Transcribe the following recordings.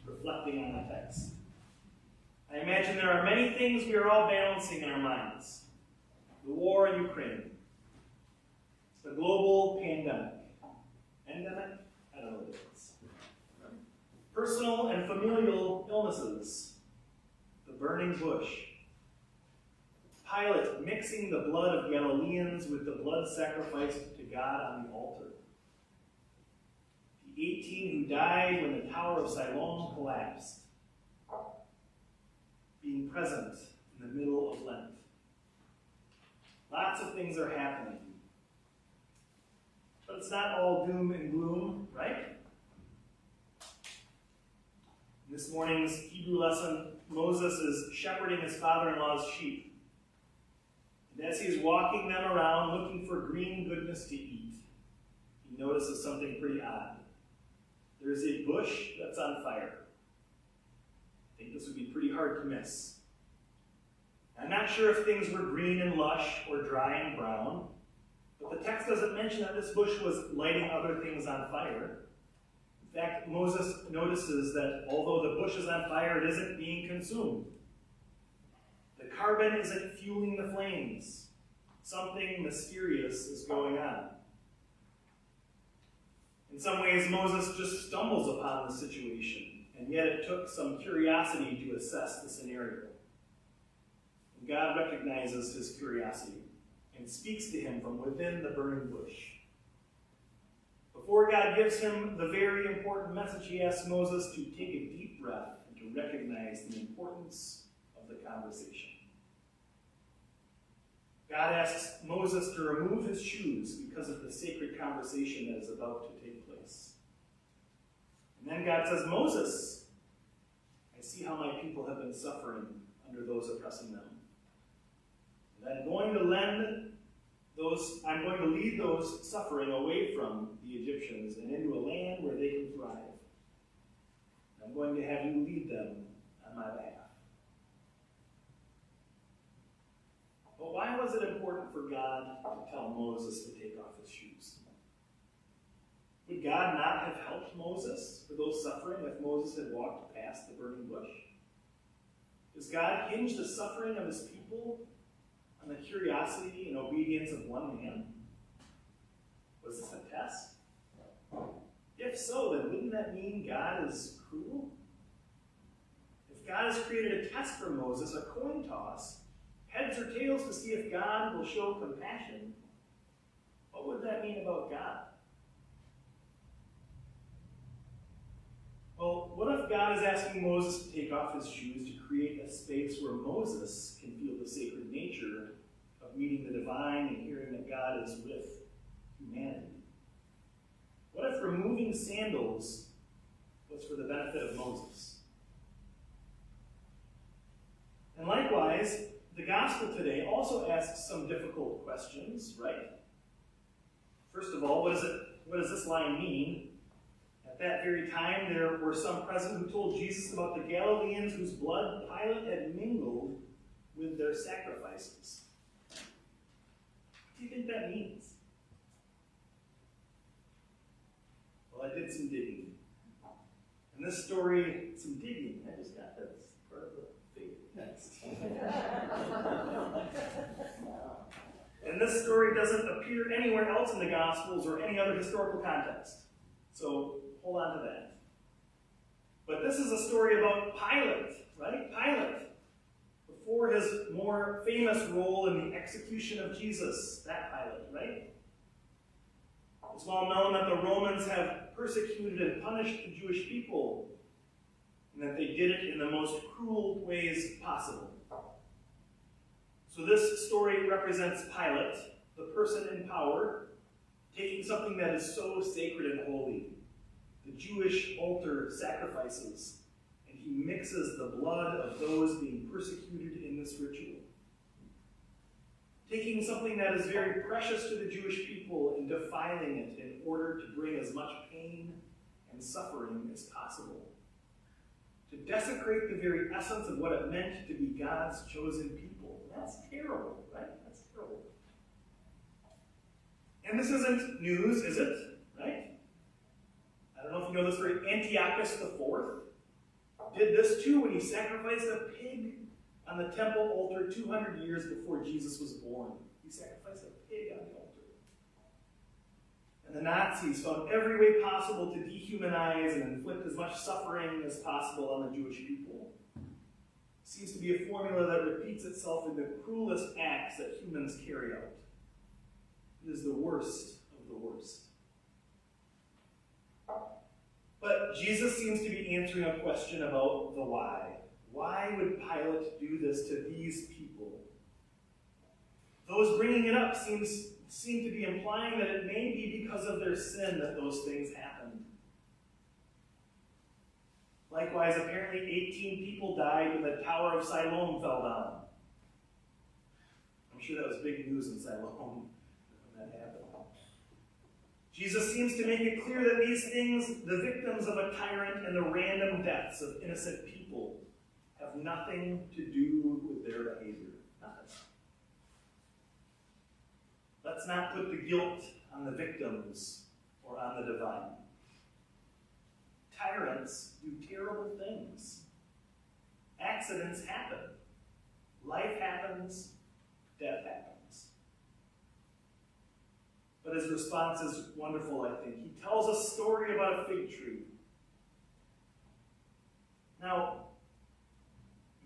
reflecting on the text. I imagine there are many things we are all balancing in our minds. The war in Ukraine, the global pandemic. Endemic? I don't know what it is. Personal and familial illnesses. The burning bush. Pilate mixing the blood of Galileans with the blood sacrificed to God on the altar. The 18 who died when the Tower of Siloam collapsed. Being present in the middle of Lent. Lots of things are happening. But it's not all doom and gloom, right? In this morning's Hebrew lesson, Moses is shepherding his father-in-law's sheep. And as he is walking them around looking for green goodness to eat, he notices something pretty odd. There is a bush that's on fire. I think this would be pretty hard to miss. I'm not sure if things were green and lush or dry and brown, but the text doesn't mention that this bush was lighting other things on fire. In fact, Moses notices that although the bush is on fire, it isn't being consumed. The carbon isn't fueling the flames. Something mysterious is going on. In some ways, Moses just stumbles upon the situation, and yet it took some curiosity to assess the scenario. And God recognizes his curiosity and speaks to him from within the burning bush. Before God gives him the very important message, he asks Moses to take a deep breath and to recognize the importance of the conversation. God asks Moses to remove his shoes because of the sacred conversation that is about to take place. And then God says, Moses, I see how my people have been suffering under those oppressing them. And I'm going to lead those suffering away from the Egyptians and into a land where they can thrive. I'm going to have you lead them on my behalf. But why was it important for God to tell Moses to take off his shoes? Would God not have helped Moses for those suffering if Moses had walked past the burning bush? Does God hinge the suffering of his people on the curiosity and obedience of one man? Was this a test? If so, then wouldn't that mean God is cruel? If God has created a test for Moses, a coin toss, heads or tails to see if God will show compassion, what would that mean about God? Well, what if God is asking Moses to take off his shoes to create a space where Moses can feel the sacred nature of meeting the divine and hearing that God is with humanity? What if removing sandals was for the benefit of Moses? And likewise, the gospel today also asks some difficult questions, right? First of all, what does this line mean? At that very time, there were some present who told Jesus about the Galileans whose blood Pilate had mingled with their sacrifices. What do you think that means? Well, I did some digging. And this story, some digging, I just got this part of the thing next. And this story doesn't appear anywhere else in the Gospels or any other historical context. So hold on to that. But this is a story about Pilate, right? Pilate. Before his more famous role in the execution of Jesus, that Pilate, right? It's well known that the Romans have persecuted and punished the Jewish people, and that they did it in the most cruel ways possible. So this story represents Pilate, the person in power, taking something that is so sacred and holy, the Jewish altar sacrifices, and he mixes the blood of those being persecuted in this ritual. Taking something that is very precious to the Jewish people and defiling it in order to bring as much pain and suffering as possible. To desecrate the very essence of what it meant to be God's chosen people. That's terrible, right? That's terrible. And this isn't news, is it? Right? I don't know if you know the story. Antiochus IV, did this too when he sacrificed a pig on the temple altar 200 years before Jesus was born. He sacrificed a pig on the altar. And the Nazis found every way possible to dehumanize and inflict as much suffering as possible on the Jewish people. It seems to be a formula that repeats itself in the cruelest acts that humans carry out. It is the worst of the worst. But Jesus seems to be answering a question about the why. Why would Pilate do this to these people? Those bringing it up seem to be implying that it may be because of their sin that those things happened. Likewise, apparently 18 people died when the Tower of Siloam fell down. I'm sure that was big news in Siloam when that happened. Jesus seems to make it clear that these things, the victims of a tyrant and the random deaths of innocent people, have nothing to do with their behavior. Nothing. Let's not put the guilt on the victims or on the divine. Tyrants do terrible things. Accidents happen. Life happens. Death happens. But his response is wonderful, I think. He tells a story about a fig tree. Now,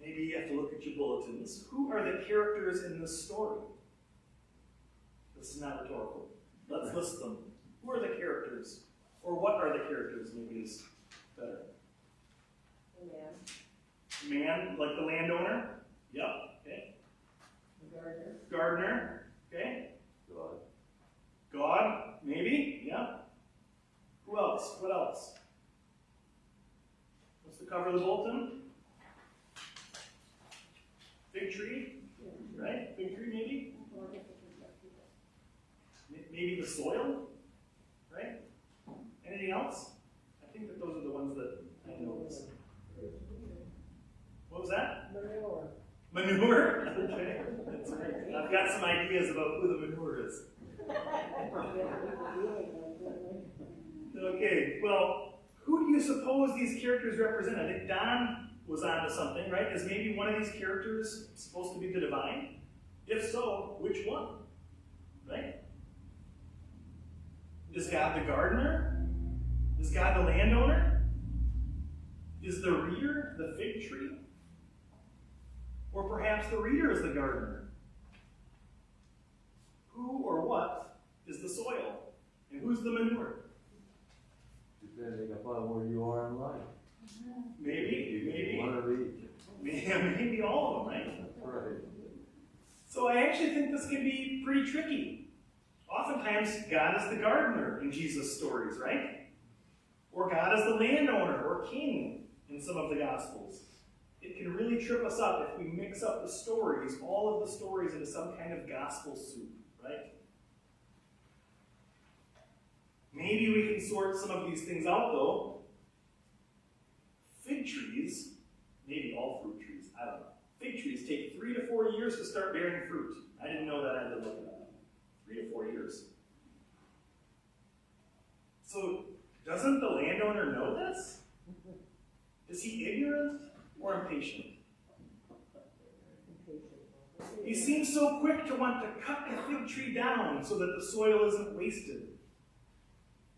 maybe you have to look at your bulletins. Who are the characters in this story? This is not rhetorical. Let's list them. Who are the characters? Or what are the characters? Maybe is better. The man. Man, like the landowner? Yep. Okay. The gardener. Gardener. Okay. God. God, maybe? Yeah. Who else? What else? What's the cover of the bulletin? Fig tree? Right? Fig tree, maybe? Maybe the soil? Right? Anything else? I think that those are the ones that I noticed. What was that? Manure. Manure? Okay. That's great. I've got some ideas about who the manure is. Okay, well, who do you suppose these characters represent? I think Don was onto something, right? Is maybe one of these characters supposed to be the divine? If so, which one? Right? Is God the gardener? Is God the landowner? Is the reader the fig tree? Or perhaps the reader is the gardener? Who or what is the soil? And who's the manure? Depending upon where you are in life. Maybe. One of each. Maybe all of them, right? Right. So I actually think this can be pretty tricky. Oftentimes, God is the gardener in Jesus' stories, right? Or God is the landowner or king in some of the Gospels. It can really trip us up if we mix up the stories, all of the stories, into some kind of gospel soup, right? Maybe we can sort some of these things out, though. Fig trees, maybe all fruit trees, I don't know. Fig trees take 3 to 4 years to start bearing fruit. I didn't know that. I had to look it up. 3 to 4 years. So, doesn't the landowner know this? Is he ignorant or impatient? He seems so quick to want to cut the fig tree down so that the soil isn't wasted.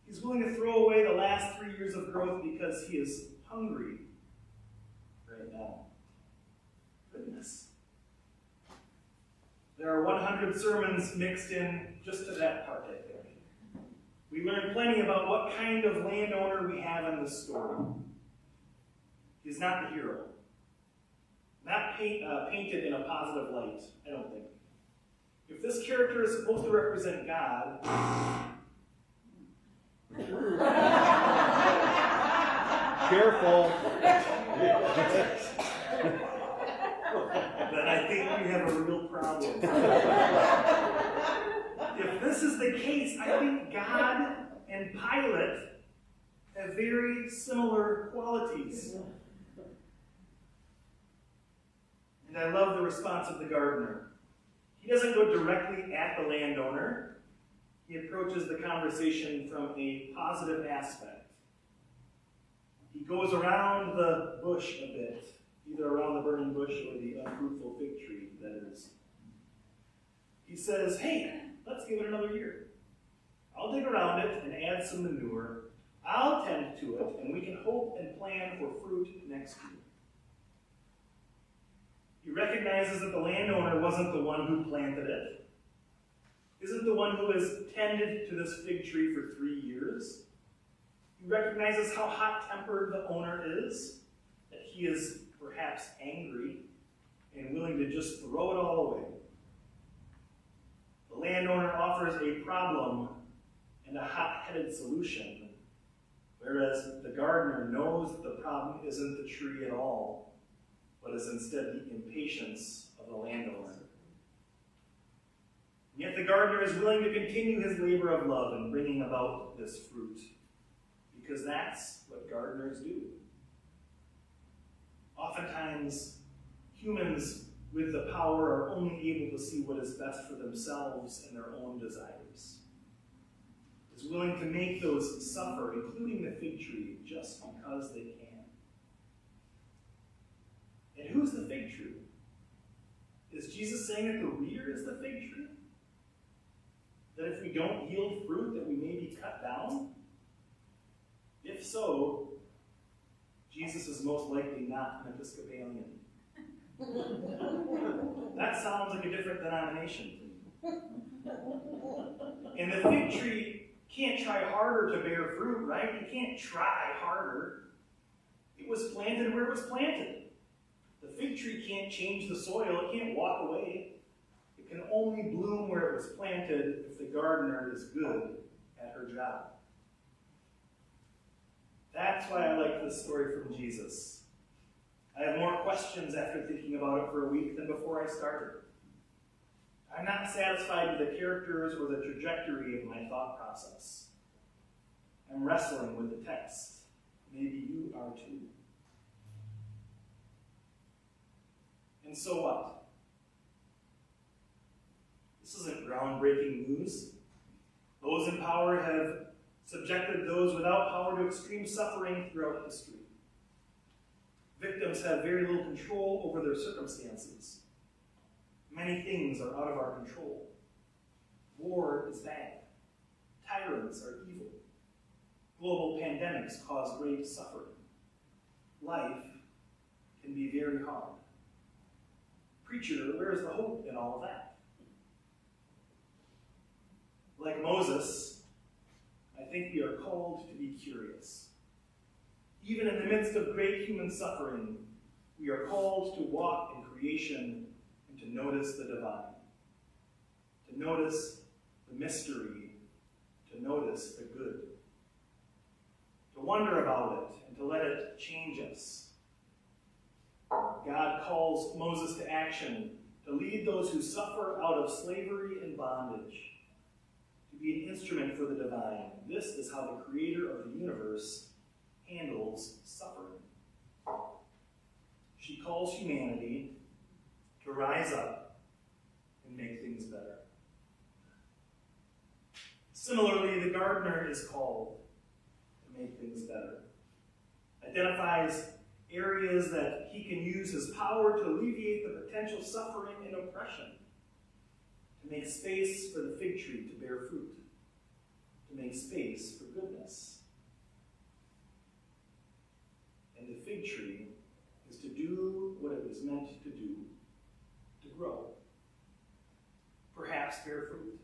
He's willing to throw away the last 3 years of growth because he is hungry right now. Goodness. There are 100 sermons mixed in just to that part, I think. We learn plenty about what kind of landowner we have in this story. He's not the hero. Not painted in a positive light, I don't think. If this character is supposed to represent God, Careful. then I think we have a real problem. If this is the case, I think God and Pilate have very similar qualities. And I love the response of the gardener. He doesn't go directly at the landowner. He approaches the conversation from a positive aspect. he goes around the bush a bit, either around the burning bush or the unfruitful fig tree, that is. He says, hey, let's give it another year. I'll dig around it and add some manure. I'll tend to it, and we can hope and plan for fruit next year. He recognizes that the landowner wasn't the one who planted it, isn't the one who has tended to this fig tree for 3 years. He recognizes how hot-tempered the owner is, that he is perhaps angry and willing to just throw it all away. The landowner offers a problem and a hot-headed solution, whereas the gardener knows that the problem isn't the tree at all, but is instead the impatience of the landowner. Yet the gardener is willing to continue his labor of love in bringing about this fruit, because that's what gardeners do. Oftentimes, humans with the power are only able to see what is best for themselves and their own desires. Is willing to make those suffer, including the fig tree, just because they can. And who's the fig tree? Is Jesus saying that the reader is the fig tree? That if we don't yield fruit, that we may be cut down? If so, Jesus is most likely not an Episcopalian. That sounds like a different denomination to me. And the fig tree can't try harder to bear fruit, right? It can't try harder. It was planted where it was planted. The fig tree can't change the soil. It can't walk away. It can only bloom where it was planted if the gardener is good at her job. That's why I like this story from Jesus. I have more questions after thinking about it for a week than before I started. I'm not satisfied with the characters or the trajectory of my thought process. I'm wrestling with the text. Maybe you are too. And so what? This isn't groundbreaking news. Those in power have subjected those without power to extreme suffering throughout history. Victims have very little control over their circumstances. Many things are out of our control. War is bad. Tyrants are evil. Global pandemics cause great suffering. Life can be very hard. Preacher, where is the hope in all of that? Like Moses, I think we are called to be curious. Even in the midst of great human suffering, we are called to walk in creation and to notice the divine, to notice the mystery, to notice the good, to wonder about it and to let it change us. God calls Moses to action, to lead those who suffer out of slavery and bondage, to be an instrument for the divine. This is how the creator of the universe handles suffering. She calls humanity to rise up and make things better. Similarly, the gardener is called to make things better. Identifies areas that he can use his power to alleviate the potential suffering and oppression, to make space for the fig tree to bear fruit, to make space for goodness. And the fig tree is to do what it was meant to do, to grow. Perhaps bear fruit.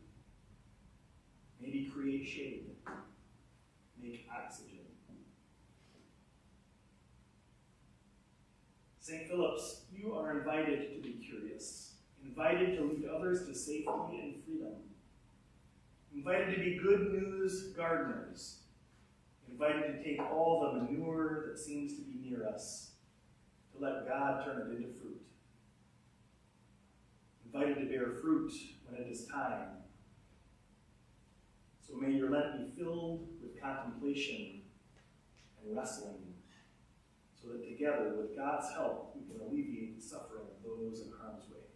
Maybe create shade. Make oxygen. St. Philip's, you are invited to be curious, invited to lead others to safety and freedom, invited to be good news gardeners, invited to take all the manure that seems to be near us, to let God turn it into fruit, invited to bear fruit when it is time. So may your Lent be filled with contemplation and wrestling, so that together, with God's help, we can alleviate the suffering of those in harm's way.